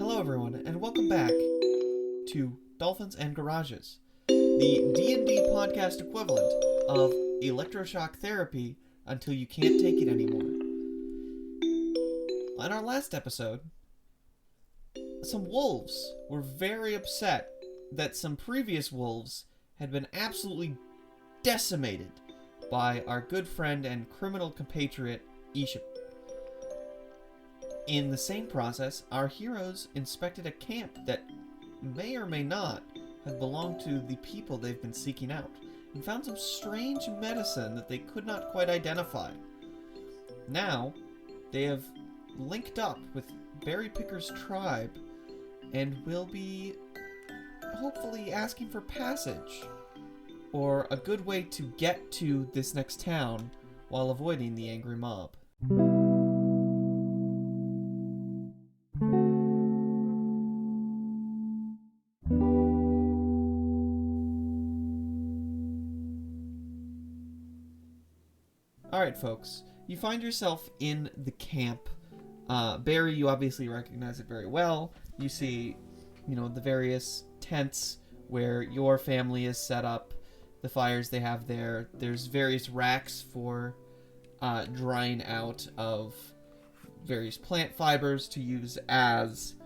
Hello everyone, and welcome back to Dolphins and Garages, the D&D podcast equivalent of electroshock therapy until you can't take it anymore. On our last episode, some wolves were very upset that some previous wolves had been absolutely decimated by our good friend and criminal compatriot, Isham. In the same process, our heroes inspected a camp that may or may not have belonged to the people they've been seeking out, and found some strange medicine that they could not quite identify. Now, they have linked up with Berry Picker's tribe, and will be hopefully asking for passage, or a good way to get to this next town while avoiding the angry mob. Alright, folks, you find yourself in the camp. Barry, you obviously recognize it very well. You see, the various tents where your family is set up, the fires they have there. There's various racks for drying out of various plant fibers to use as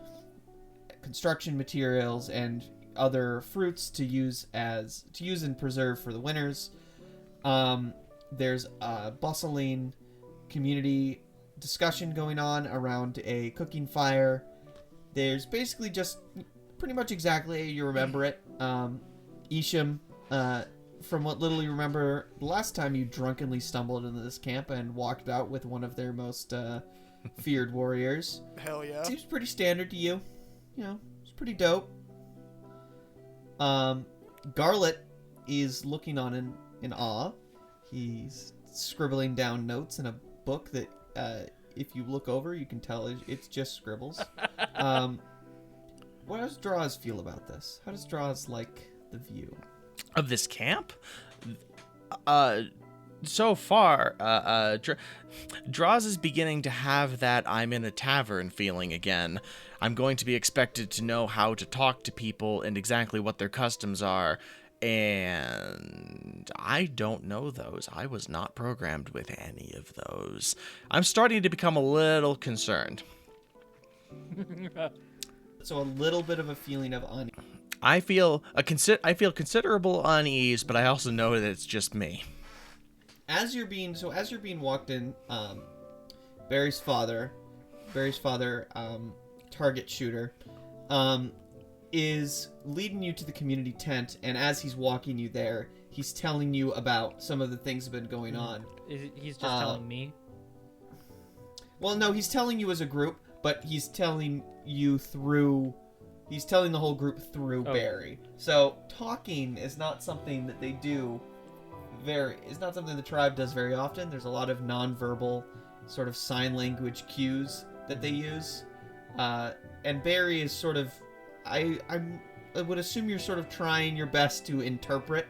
construction materials, and other fruits to use and preserve for the winters. There's a bustling community discussion going on around a cooking fire. There's basically just pretty much exactly how you remember it. Isham, from what little you remember, the last time you drunkenly stumbled into this camp and walked out with one of their most feared warriors. Hell yeah. Seems pretty standard to you. It's pretty dope. Garlet is looking on in awe. He's scribbling down notes in a book that, if you look over, you can tell it's just scribbles. What does Draws feel about this? How does Draws like the view of this camp? So far, Draws is beginning to have that I'm in a tavern feeling again. I'm going to be expected to know how to talk to people and exactly what their customs are. And I don't know those. I was not programmed with any of those. I'm starting to become a little concerned. So a little bit of a feeling of unease. I feel considerable unease, but I also know that it's just me. As you're being walked in, Barry's father, target shooter, is leading you to the community tent, and as he's walking you there, he's telling you about some of the things that have been going on. He's just telling me? Well, no, he's telling you as a group, but he's telling the whole group through Barry. So talking is not something that they do it's not something the tribe does very often. There's a lot of nonverbal sort of sign language cues that they use. And Barry is sort of, I would assume you're sort of trying your best to interpret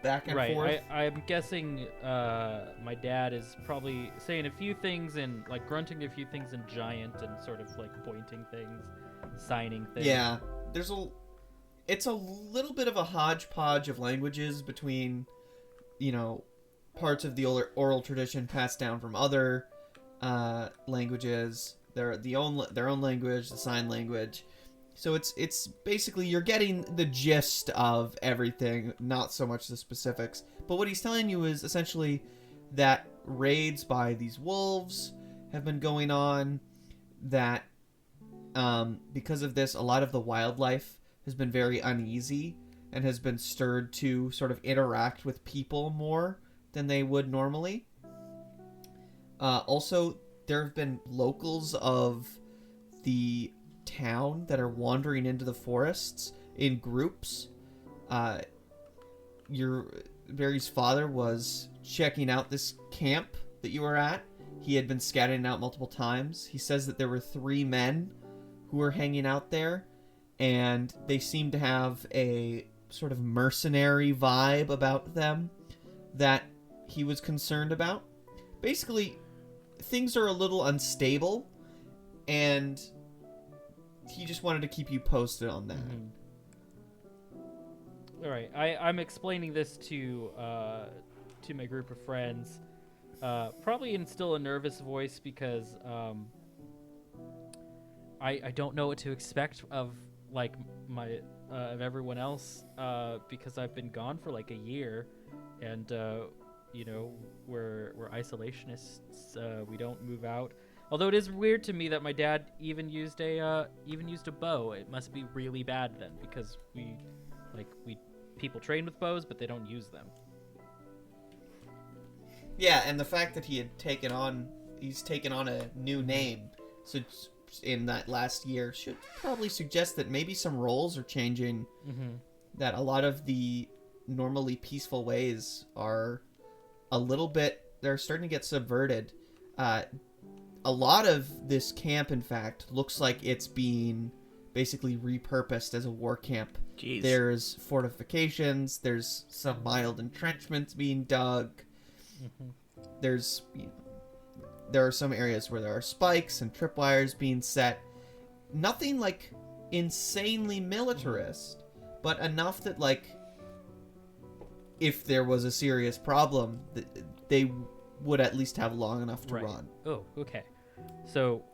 back and forth. Right. I'm guessing my dad is probably saying a few things and like grunting a few things in giant and sort of like pointing things, signing things. Yeah. It's a little bit of a hodgepodge of languages between, parts of the oral tradition passed down from other languages. Their own language, the sign language. So it's basically you're getting the gist of everything, not so much the specifics. But what he's telling you is essentially that raids by these wolves have been going on, that because of this, a lot of the wildlife has been very uneasy and has been stirred to sort of interact with people more than they would normally. Also, there have been locals of the town that are wandering into the forests in groups. Barry's father was checking out this camp that you were at. He had been scouting it out multiple times. He says that there were 3 men who were hanging out there, and they seem to have a sort of mercenary vibe about them that he was concerned about. Basically, things are a little unstable, and he just wanted to keep you posted on that. All right, I'm explaining this to my group of friends, probably in still a nervous voice because I don't know what to expect of like my of everyone else because I've been gone for like a year, and you know we're isolationists. We don't move out. Although it is weird to me that my dad even used a bow. It must be really bad then because we people train with bows, but they don't use them. Yeah, and the fact that he's taken on a new name, so in that last year, should probably suggest that maybe some roles are changing. That a lot of the normally peaceful ways are they're starting to get subverted. A lot of this camp, in fact, looks like it's being basically repurposed as a war camp. Jeez. There's fortifications, there's some mild entrenchments being dug. There are some areas where there are spikes and tripwires being set. Nothing like insanely militarist, but enough that like if there was a serious problem, they would at least have long enough to run. Oh, okay. So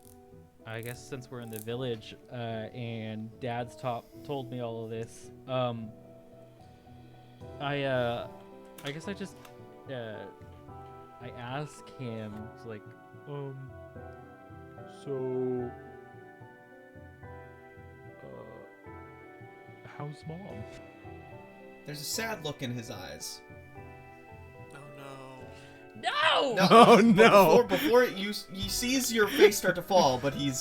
I guess since we're in the village and Dad's told me all of this, I guess I just I ask him like, so how's Mom? There's a sad look in his eyes. no. Oh no! Before he sees your face start to fall, but he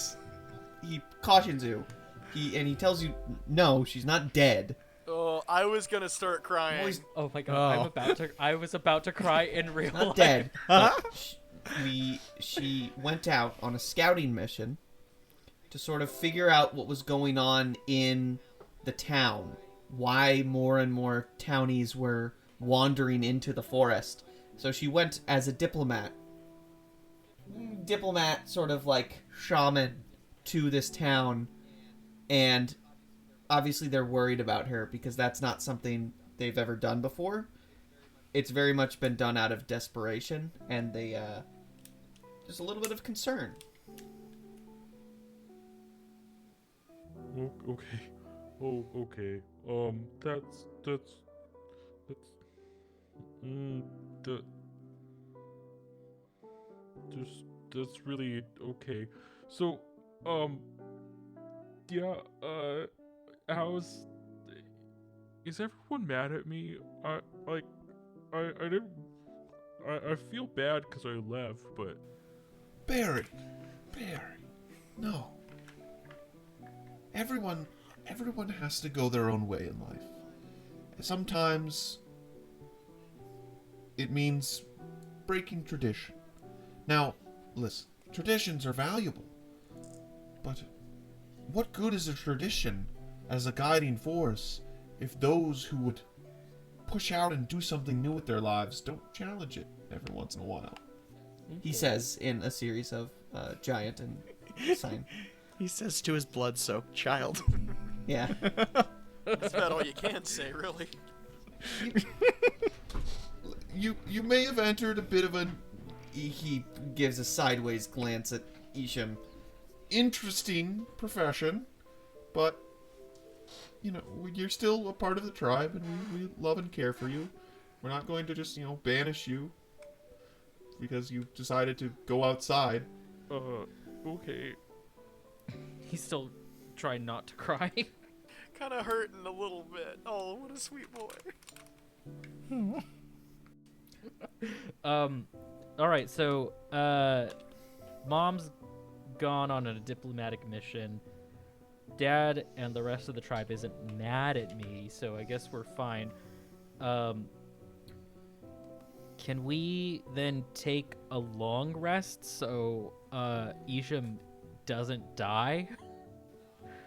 cautions you. He tells you, no, she's not dead. Oh, I was gonna start crying. Oh my god! Oh. I was about to cry in real Not life. dead. But she went out on a scouting mission to sort of figure out what was going on in the town. Why more and more townies were wandering into the forest. So she went as a diplomat, sort of like shaman, to this town, and obviously they're worried about her because that's not something they've ever done before. It's very much been done out of desperation, and they just a little bit of concern. Okay. Oh, okay. That's that's really okay. So, yeah, is everyone mad at me? I feel bad because I left, but... Barry, no. Everyone has to go their own way in life. Sometimes it means breaking tradition. Now, listen, traditions are valuable, but what good is a tradition as a guiding force if those who would push out and do something new with their lives don't challenge it every once in a while? He says in a series of giant and sign. He says to his blood-soaked child. Yeah. That's about all you can say, really. You may have entered a bit of a He gives a sideways glance at Isham. interesting profession, but you know, you're still a part of the tribe, and we love and care for you. We're not going to just, banish you because you decided to go outside. Okay. He's still trying not to cry. Kind of hurting a little bit. Oh, what a sweet boy. All right, so Mom's gone on a diplomatic mission. Dad and the rest of the tribe isn't mad at me, so I guess we're fine. Can we then take a long rest so Isham doesn't die?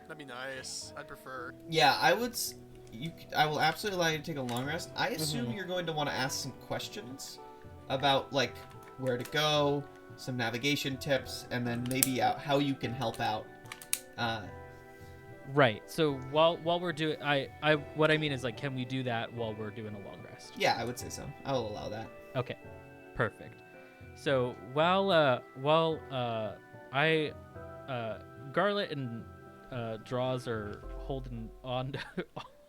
That'd be nice. I'd prefer. Yeah, I will absolutely allow you to take a long rest. I assume you're going to want to ask some questions about, like, where to go, some navigation tips, and then maybe how you can help out. Right. So while we're doing, I what I mean is like, can we do that while we're doing a long rest? Yeah, I would say so. I will allow that. Okay. Perfect. So while I Garlet and Draws are holding on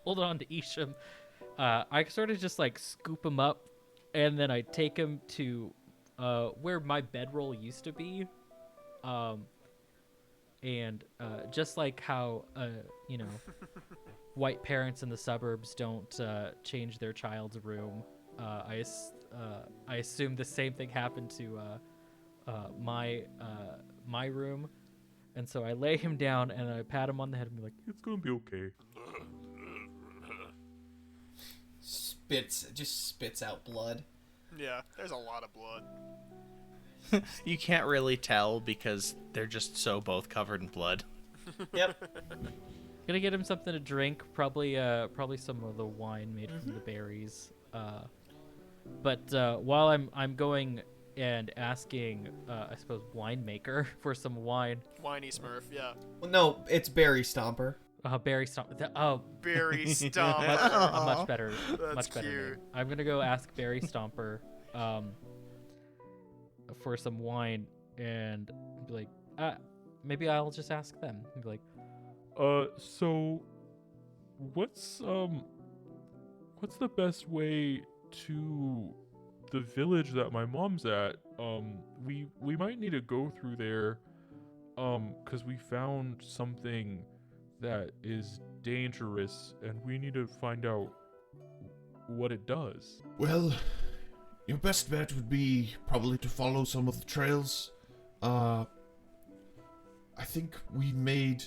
holding on to Isham, I sort of just like scoop him up, and then I take him to where my bedroll used to be, and just like how you know, white parents in the suburbs don't change their child's room. I assume the same thing happened to my room, and so I lay him down and I pat him on the head and be like, It's gonna be okay. Just spits out blood. Yeah, there's a lot of blood. You can't really tell because they're just so both covered in blood. Yep. gonna get him something to drink, probably some of the wine made from the berries. But while I'm going and asking, I suppose, winemaker for some wine. Whiny Smurf, yeah. Well, no, it's Berry Stomper. Berry Stomp. Berry Stomp. Much better. That's Much better. cute. Name. I'm gonna go ask Berry Stomper for some wine and be like, maybe I'll just ask them. And be like, So what's the best way to the village that my mom's at? We might need to go through there, cause we found something that is dangerous and we need to find out what it does. Well, your best bet would be probably to follow some of the trails. I think we made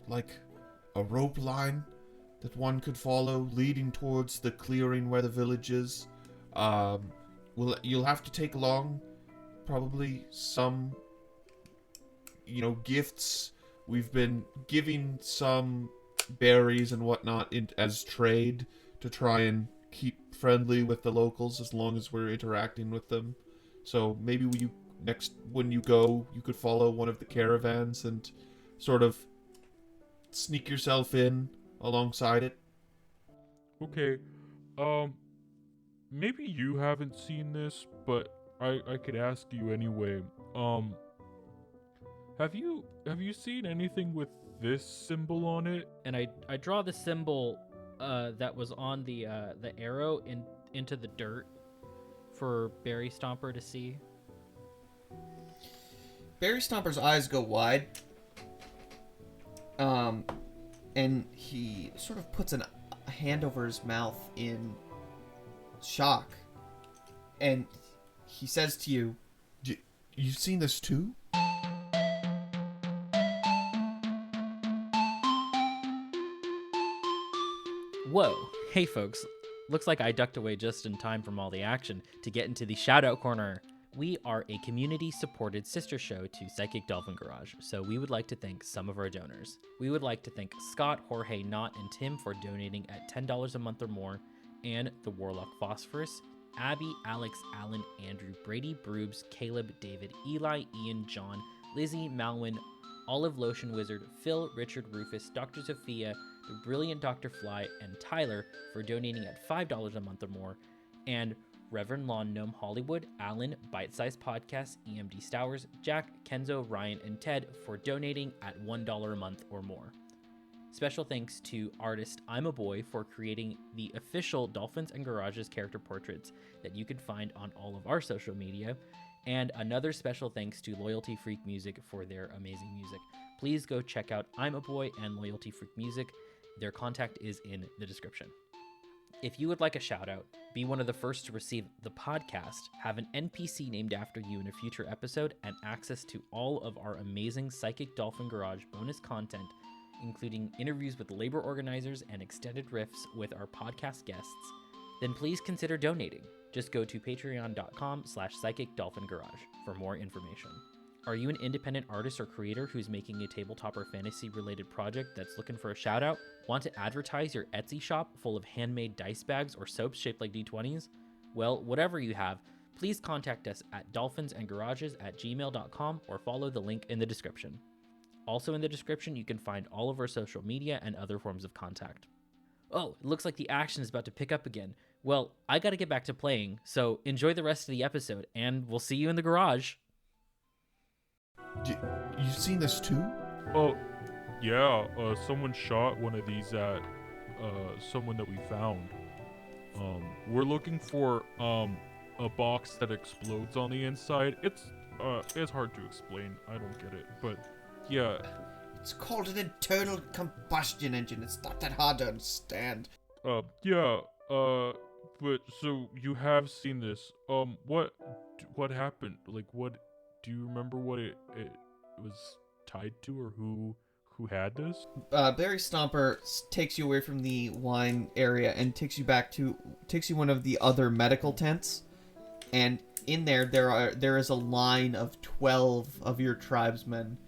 like a rope line that one could follow leading towards the clearing where the village is. You'll have to take along probably some, gifts. We've been giving some berries and whatnot as trade to try and keep friendly with the locals as long as we're interacting with them. So maybe when you go, you could follow one of the caravans and sort of sneak yourself in alongside it. Okay, maybe you haven't seen this, but I could ask you anyway. Have you seen anything with this symbol on it? and I draw the symbol that was on the arrow into the dirt for Berry Stomper to see. Berry Stomper's eyes go wide. And he sort of puts a hand over his mouth in shock. And he says to you, You've seen this too? Whoa. Hey, folks. Looks like I ducked away just in time from all the action to get into the shout-out corner. We are a community-supported sister show to Psychic Dolphin Garage, so we would like to thank some of our donors. We would like to thank Scott, Jorge, Knott, and Tim for donating at $10 a month or more, and the Warlock Phosphorus, Abby, Alex, Alan, Andrew, Brady, Broobs, Caleb, David, Eli, Ian, John, Lizzie, Malwin, Olive Lotion Wizard, Phil, Richard, Rufus, Dr. Sophia, the brilliant Dr. Fly, and Tyler for donating at $5 a month or more, and Reverend Lawn Gnome Hollywood, Alan, Bite Size Podcast, EMD Stowers, Jack, Kenzo, Ryan, and Ted for donating at $1 a month or more. Special thanks to artist I'm a Boy for creating the official Dolphins and Garages character portraits that you can find on all of our social media, and another special thanks to Loyalty Freak Music for their amazing music. Please go check out I'm a Boy and Loyalty Freak Music. Their contact is in the description. If you would like a shout out, be one of the first to receive the podcast, have an NPC named after you in a future episode, and access to all of our amazing Psychic Dolphin Garage bonus content, including interviews with labor organizers and extended riffs with our podcast guests, then please consider donating. Just go to patreon.com/Psychic Dolphin Garage for more information. Are you an independent artist or creator who's making a tabletop or fantasy related project that's looking for a shout out? Want to advertise your Etsy shop full of handmade dice bags or soaps shaped like D20s? Well, whatever you have, please contact us at dolphinsandgarages@gmail.com or follow the link in the description. Also in the description, you can find all of our social media and other forms of contact. Oh, it looks like the action is about to pick up again. Well, I gotta get back to playing, so enjoy the rest of the episode, and we'll see you in the garage. You've seen this too? Oh, yeah. Someone shot one of these at someone that we found. We're looking for a box that explodes on the inside. It's hard to explain. I don't get it, but yeah. It's called an internal combustion engine. It's not that hard to understand. Yeah. But so you have seen this. What happened? Like, what? Do you remember what it was tied to, or who had this? Barry Stomper takes you away from the wine area and takes you one of the other medical tents, and in there is a line of 12 of your tribesmen,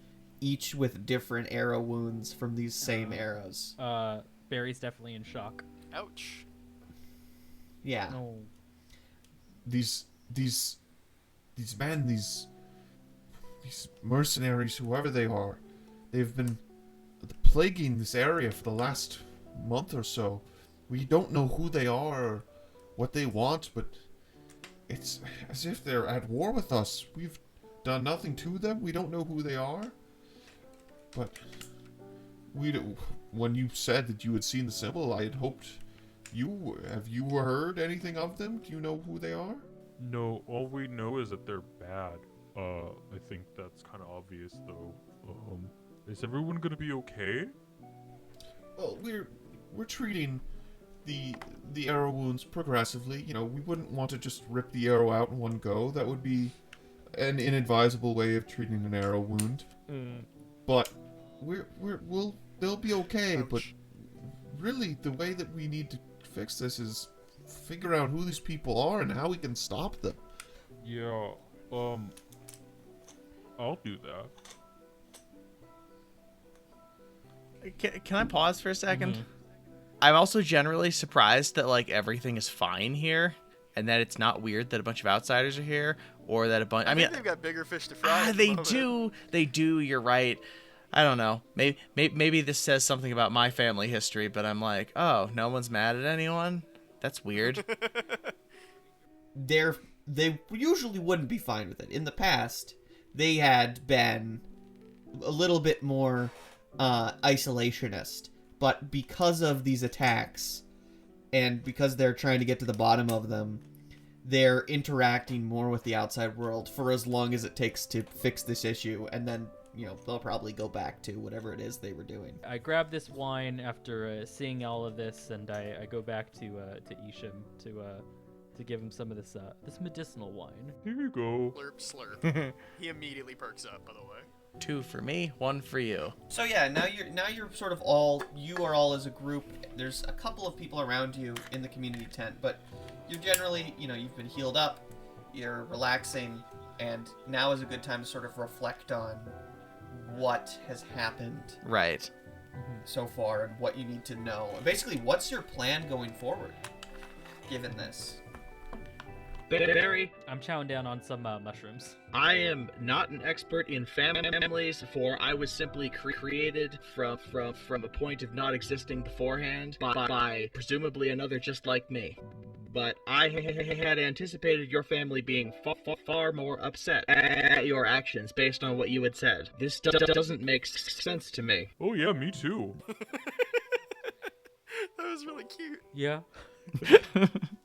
each with different arrow wounds from these same arrows. Barry's definitely in shock. Ouch. Yeah. No. These men, these mercenaries, whoever they are, they've been plaguing this area for the last month or so. We don't know who they are or what they want, but it's as if they're at war with us. We've done nothing to them. We don't know who they are. But when you said that you had seen the symbol, I had hoped have you heard anything of them? Do you know who they are? No, all we know is that they're bad. I think that's kind of obvious, though. Is everyone gonna be okay? Well, we're treating the arrow wounds progressively. You know, we wouldn't want to just rip the arrow out in one go. That would be an inadvisable way of treating an arrow wound. But they'll be okay. Ouch. But really, the way that we need to fix this is figure out who these people are and how we can stop them. Yeah. I'll do that. Can I pause for a second? Mhm. I'm also generally surprised that like everything is fine here, and that it's not weird that a bunch of outsiders are here, or that a bunch. I mean, think they've got bigger fish to fry. at the they moment. do. They do. You're right. I don't know. Maybe this says something about my family history, but I'm like, oh, no one's mad at anyone. That's weird. They usually wouldn't be fine with it. In the past, they had been a little bit more isolationist, but because of these attacks and because they're trying to get to the bottom of them, they're interacting more with the outside world for as long as it takes to fix this issue, and then they'll probably go back to whatever it is they were doing. I grab this wine after seeing all of this, and I go back to Isham to give him some of this medicinal wine. Here you go. Slurp, slurp. He immediately perks up, by the way. 2 for me, 1 for you. So yeah, now you're sort of you are all as a group. There's a couple of people around you in the community tent, but you're generally, you've been healed up, you're relaxing, and now is a good time to sort of reflect on what has happened Right. so far and what you need to know. Basically, what's your plan going forward, given this? Barry, I'm chowing down on some mushrooms. I am not an expert in families, for I was simply created from a point of not existing beforehand by presumably another just like me. But I had anticipated your family being far more upset at your actions based on what you had said. This doesn't make sense to me. Oh yeah, me too. That was really cute. Yeah.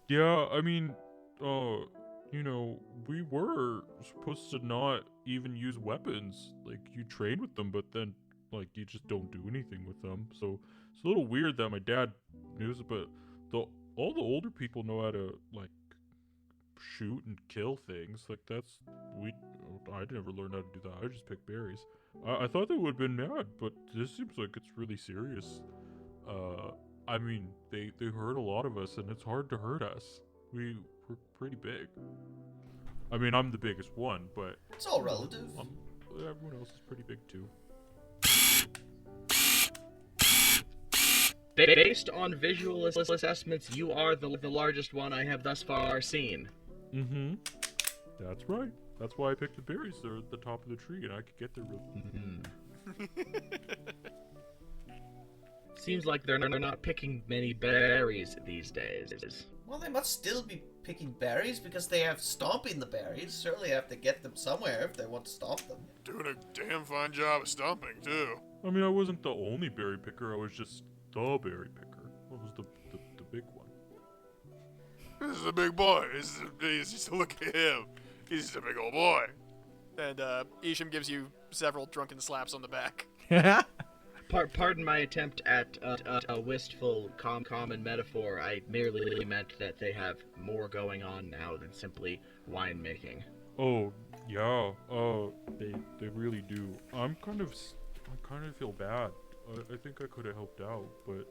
Yeah, I mean, we were supposed to not even use weapons. Like, you train with them, but then, like, you just don't do anything with them. So it's a little weird that my dad knows it, but all the older people know how to, like, shoot and kill things. Like, I never learned how to do that. I just picked berries. I thought they would have been mad, but this seems like it's really serious. I mean, they hurt a lot of us, and it's hard to hurt us. We're pretty big. I mean, I'm the biggest one, but It's all relative. everyone else is pretty big too. Based on visual assessments, you are the largest one I have thus far seen. Mm-hmm. That's right. That's why I picked the berries. They're at the top of the tree, and I could get there real. Seems like they're not picking many berries these days. Well, they must still be picking berries because they have stomping the berries. Surely have to get them somewhere if they want to stomp them. Doing a damn fine job of stomping, too. I mean, I wasn't the only berry picker. I was just the berry picker. What was the big one? This is a big boy. He's just look at him. He's just a big old boy. And Isham gives you several drunken slaps on the back. Pardon my attempt at a wistful, common metaphor. I merely meant that they have more going on now than simply winemaking. Oh, yeah. They really do. I kind of feel bad. I think I could have helped out, but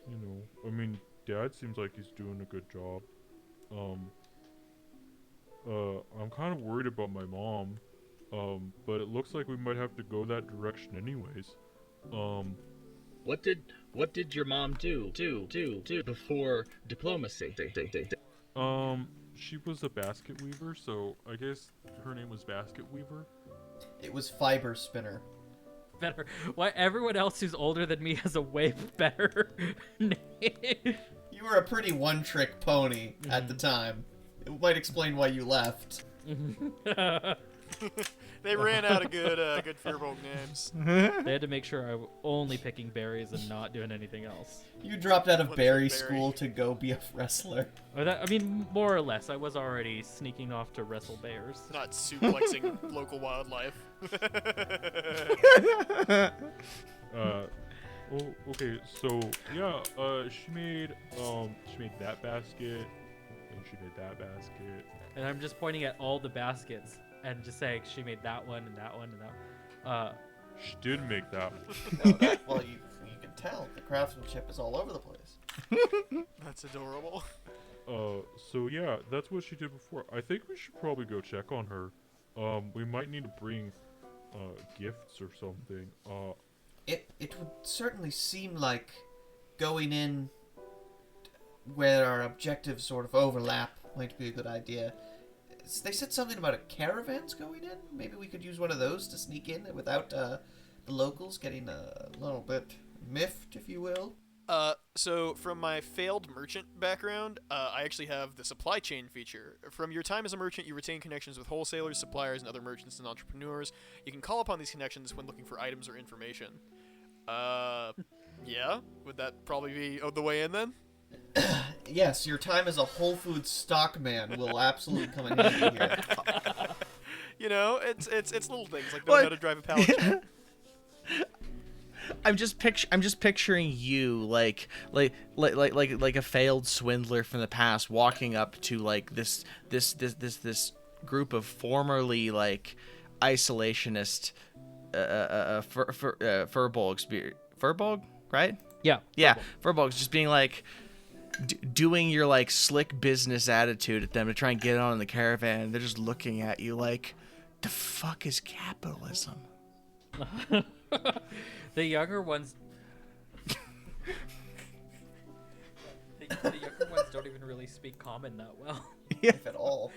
you know, I mean, Dad seems like he's doing a good job. I'm kind of worried about my mom. But it looks like we might have to go that direction anyways. What did your mom do before diplomacy? She was a basket weaver, so I guess her name was Basket Weaver. It was fiber spinner. Better. Why everyone else who's older than me has a way better name? You were a pretty one-trick pony at the time. It might explain why you left. They ran out of good Firbolg names. They had to make sure I was only picking berries and not doing anything else. You dropped out of What's berry a berry? school to go be a wrestler. I mean, more or less. I was already sneaking off to wrestle bears. Not suplexing local wildlife. Okay, so yeah, she made that basket, and she made that basket. And I'm just pointing at all the baskets and just saying she made that one and that one and that. She did make that one. Well, you can tell. The craftsmanship is all over the place. That's adorable. So yeah, that's what she did before. I think we should probably go check on her. We might need to bring gifts or something. It would certainly seem like going in where our objectives sort of overlap might be a good idea. They said something about a caravans going in. Maybe we could use one of those to sneak in without the locals getting a little bit miffed, if you will. So from my failed merchant background, I actually have the supply chain feature. From your time as a merchant, you retain connections with wholesalers, suppliers, and other merchants and entrepreneurs. You can call upon these connections when looking for items or information. Yeah? Would that probably be the way in then? Yes, your time as a Whole Foods stockman will absolutely come in handy here. You know, it's little things like knowing how to drive a pallet jack. I'm just picturing you like a failed swindler from the past walking up to like this group of formerly like isolationist Firbolg, right? Yeah. Yeah, Firbolg's just being like doing your like slick business attitude at them to try and get on in the caravan. They're just looking at you like, the fuck is capitalism? The younger ones. the younger ones don't even really speak common that well. If at all.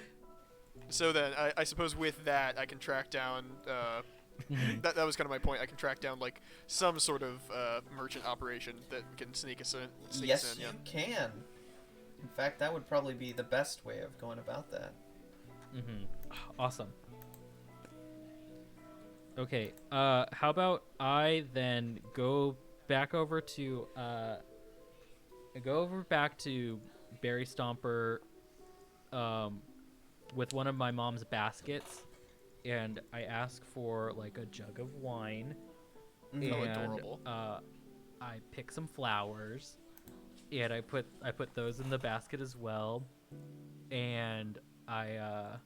So then, I suppose with that, I can track down. That was kind of my point. I can track down like some sort of merchant operation that can sneak us in. Yes, you can. In fact, that would probably be the best way of going about that. Awesome. Okay, how about I then go back over to Berry Stomper with one of my mom's baskets, and I ask for like a jug of wine, and adorable. I pick some flowers, and I put those in the basket as well, and I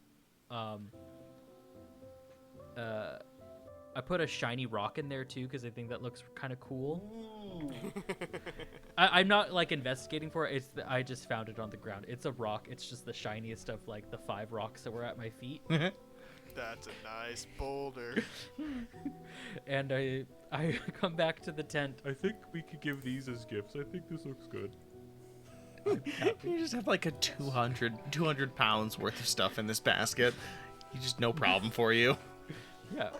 put a shiny rock in there too because I think that looks kind of cool. I'm not like investigating for it. I just found it on the ground. It's a rock. It's just the shiniest of like the 5 rocks that were at my feet. That's a nice boulder. And I come back to the tent. I think we could give these as gifts. I think this looks good. You just have like a 200 pounds worth of stuff in this basket. You just no problem for you. Yeah.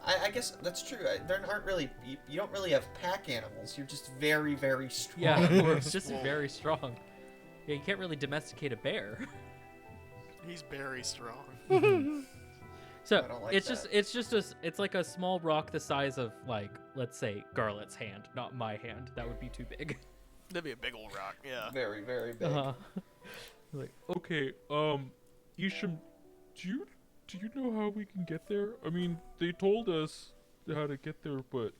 I guess that's true. There aren't really you don't really have pack animals. You're just very, very strong. Yeah, we're just very strong. Yeah, you can't really domesticate a bear. He's very strong. So I don't like it's like a small rock the size of, like, let's say Garlet's hand, not my hand. That would be too big. That'd be a big old rock. Yeah. Very, very big. Like, Okay, Isham, do you know how we can get there? I mean, they told us how to get there, but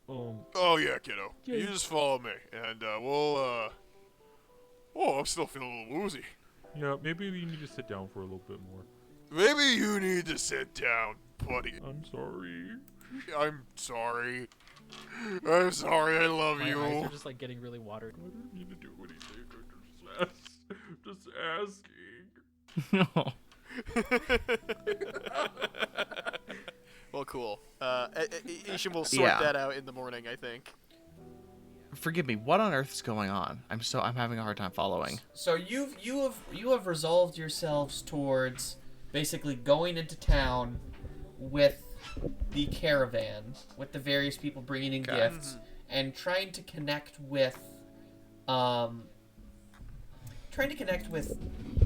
Oh yeah, kiddo. Yeah. You just follow me, and we'll. Oh, I'm still feeling a little woozy. yeah, maybe we need to sit down for a little bit more. Maybe you need to sit down, buddy. I'm sorry. I'm sorry. I'm sorry. I love my you. eyes are just like getting really watered. I didn't need to do anything. Just asking. Well, cool. Isham will sort Yeah. that out in the morning, I think. Forgive me. What on earth is going on? I'm having a hard time following. So you have resolved yourselves towards basically going into town with the caravan, with the various people bringing in Okay. gifts, and trying to connect with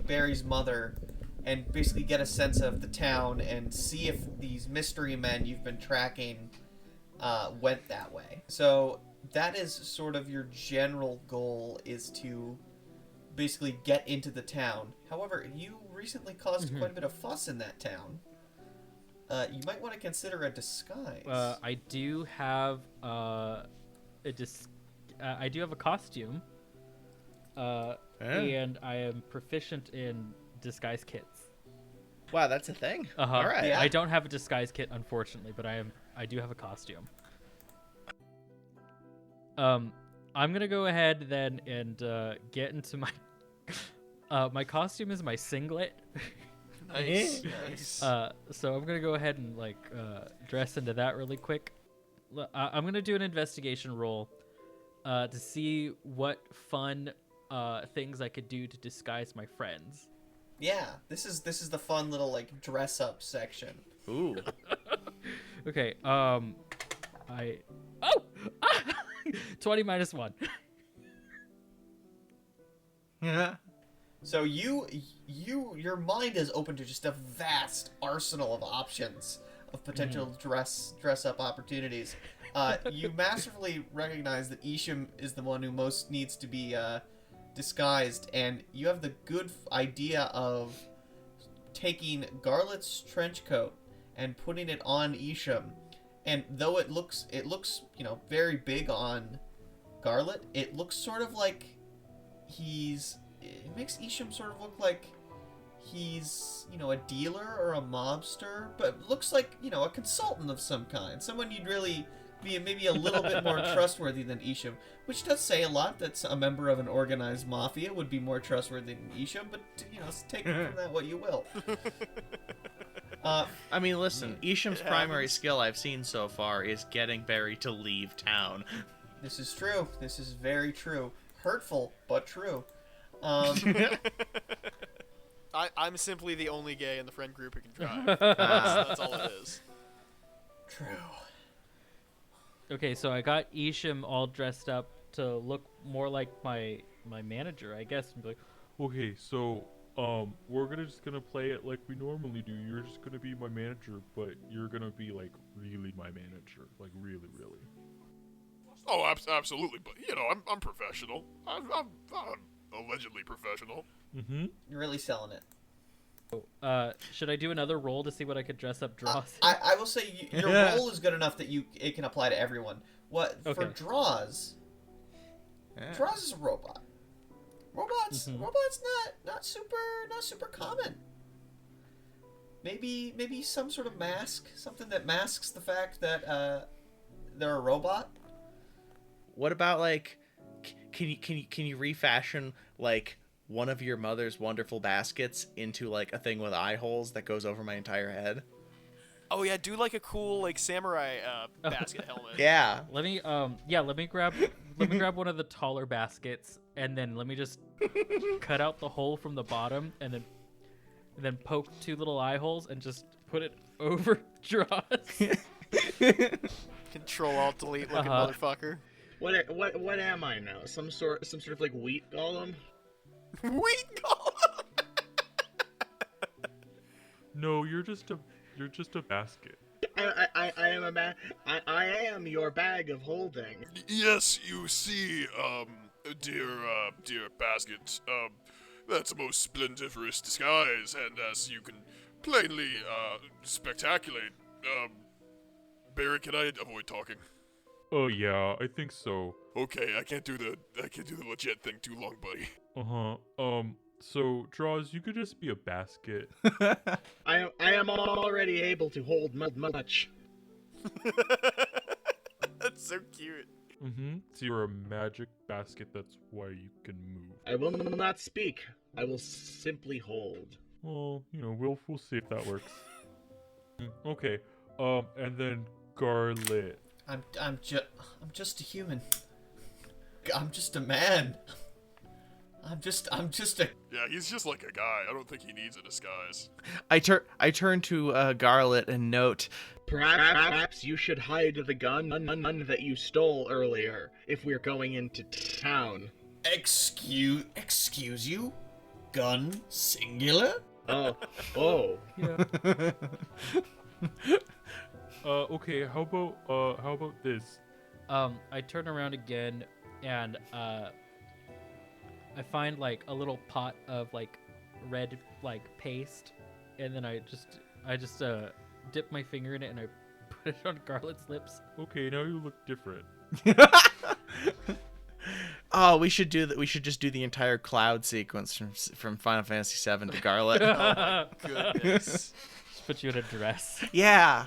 Barry's mother, and basically get a sense of the town and see if these mystery men you've been tracking went that way. So that is sort of your general goal, is to basically get into the town. However, you recently caused quite a bit of fuss in that town. You might want to consider a disguise. I do have I do have a costume. And I am proficient in disguise kits. Wow, that's a thing. Uh-huh. All right. Yeah. I don't have a disguise kit, unfortunately, but I do have a costume. I'm gonna go ahead then and get into my my costume is my singlet. Nice. Nice. So I'm gonna go ahead and dress into that really quick. I'm gonna do an investigation roll to see what fun things I could do to disguise my friends. Yeah, this is the fun little dress up section. Ooh. Okay. 20 minus 1. Yeah. So your mind is open to just a vast arsenal of options of potential dress up opportunities. You masterfully recognize that Isham is the one who most needs to be disguised, and you have the good idea of taking Garlet's trench coat and putting it on Isham. And though it looks very big on Garlet, it looks sort of like it makes Isham sort of look like he's, a dealer or a mobster, but looks like, a consultant of some kind. Someone you'd really be maybe a little bit more trustworthy than Isham, which does say a lot that a member of an organized mafia would be more trustworthy than Isham, but, take from that what you will. I mean, listen, Isham's primary skill I've seen so far is getting Barry to leave town. This is true. This is very true. Hurtful, but true. I'm simply the only gay in the friend group who can drive. That's all it is. True. Okay, so I got Isham all dressed up to look more like my manager, I guess, and be like, Okay, so we're just gonna play it like we normally do. You're just gonna be my manager, but you're gonna be really my manager, really. Oh, absolutely. But I'm professional. I'm allegedly professional. Mm-hmm. You're really selling it. should I do another roll to see what I could dress up Dross? I will say your role is good enough that it can apply to everyone. For Okay. Draws, Draws is a robot. Robots not super common. Maybe some sort of mask, something that masks the fact that they're a robot. What about can you refashion one of your mother's wonderful baskets into a thing with eye holes that goes over my entire head? Oh yeah, do a cool samurai basket helmet. Yeah. Let me grab one of the taller baskets, and then let me just cut out the hole from the bottom, and then poke 2 little eye holes and just put it over Dross. Control Alt Delete looking motherfucker. What am I now? Some sort of like wheat golem? Wheat golem. No, you're just a basket. I am a man. I am your bag of holding. Yes, you see, dear basket, that's a most splendiferous disguise, and as you can plainly, spectaculate, Barry, can I avoid talking? Oh yeah, I think so. Okay, I can't do the legit thing too long, buddy. So Draws, you could just be a basket. I am already able to hold much. That's so cute. So you're a magic basket, that's why you can move. I will not speak. I will simply hold. Well, we'll see if that works. Okay. And then Garlet. I'm just a human. I'm just a man. I'm just a. Yeah, he's just like a guy. I don't think he needs a disguise. I turn to Garlet and note, Perhaps you should hide the gun that you stole earlier if we're going into town. Excuse you? Gun singular? Oh. Yeah. Okay, how about this? I turn around again and I find like a little pot of like red like paste, and then I just dip my finger in it and I put it on Garlet's lips. Okay, now you look different. oh, we should do that. We should just do the entire cloud sequence from Final Fantasy VII to Garlet. Oh my goodness. Just put you in a dress. Yeah.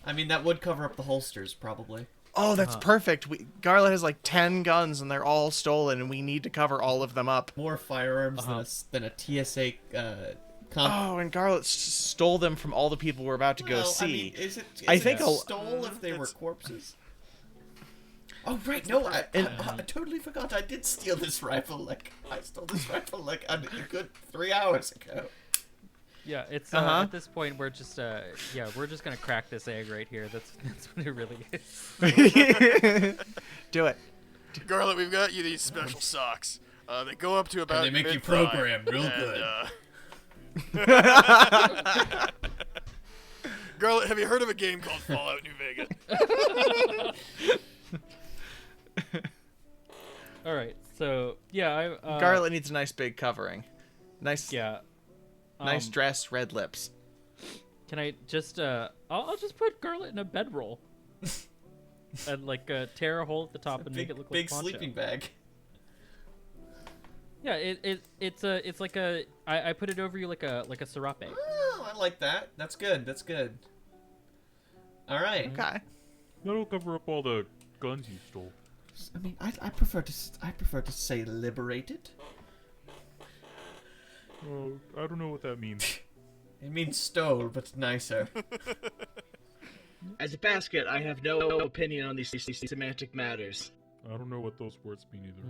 I mean, that would cover up the holsters, probably. Oh, that's perfect. Garlet has like 10 guns and they're all stolen, and we need to cover all of them up. More firearms than a TSA. Oh, and Garlet stole them from all the people we're about to go see. I mean, is it stole if they were corpses? Oh right, no, I totally forgot. I did steal this rifle. I stole this rifle a good 3 hours ago. Yeah, it's at this point we're just gonna crack this egg right here. That's what it really is. Do it. Garlet, we've got you these special socks. They go up to about. And they make you mid-thigh, program real good. Garlet, have you heard of a game called Fallout New Vegas? All right, so yeah, Garlet needs a nice big covering. Nice. Yeah. Nice dress, red lips. Can I just I'll just put Garlet in a bedroll. And tear a hole at the top and make it look like big a poncho. sleeping bag. Yeah, it's like I put it over you like a serape. Oh, I like that. That's good. That's good. All right. Okay. That'll cover up all the guns you stole. I mean, I prefer to say liberated. Oh, I don't know what that means. It means stole, but nicer. As a basket, I have no opinion on these semantic matters. I don't know what those words mean either.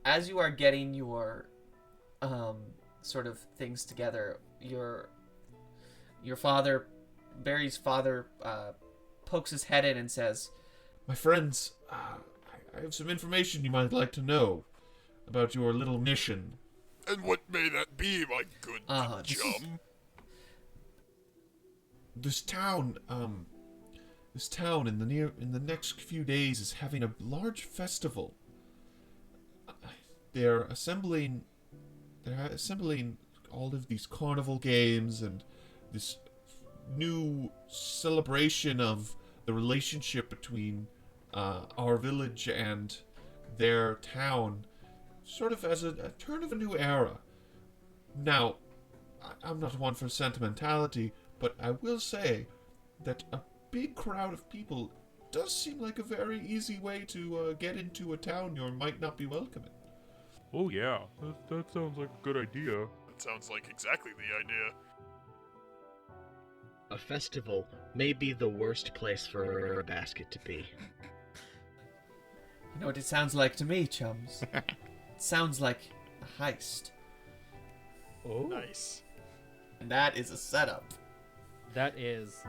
As you are getting your sort of things together, your father, Barry's father, pokes his head in and says, My friends, I have some information you might like to know about your little mission. And what may that be, my good chum? This town in the next few days is having a large festival. They're assembling all of these carnival games and this new celebration of the relationship between our village and their town, sort of as a turn of a new era. Now, I'm not one for sentimentality, but I will say that a big crowd of people does seem like a very easy way to get into a town you might not be welcome in. Oh yeah, that sounds like a good idea. That sounds like exactly the idea. A festival may be the worst place for a basket to be. You know what it sounds like to me, chums? It sounds like a heist. Oh, Nice. And that is a setup. that is.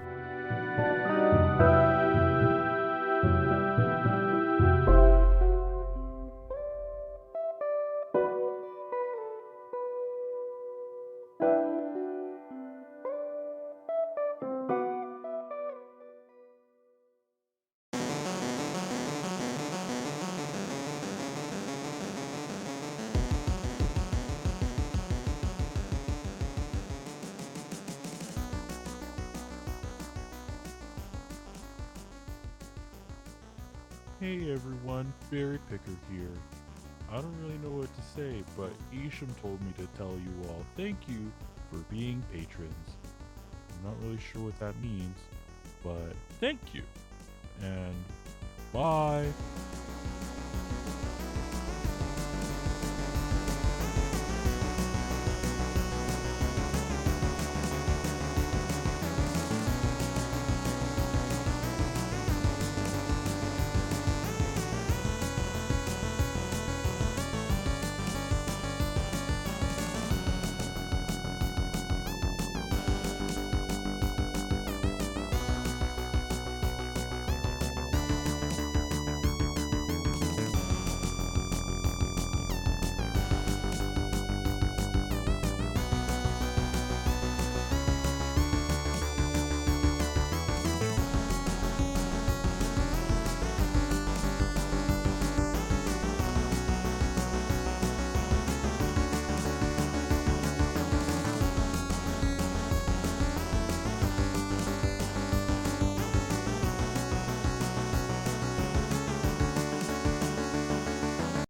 Hey everyone, Berry Picker here. I don't really know what to say, but Isham told me to tell you all thank you for being patrons. I'm not really sure what that means, but thank you. And bye.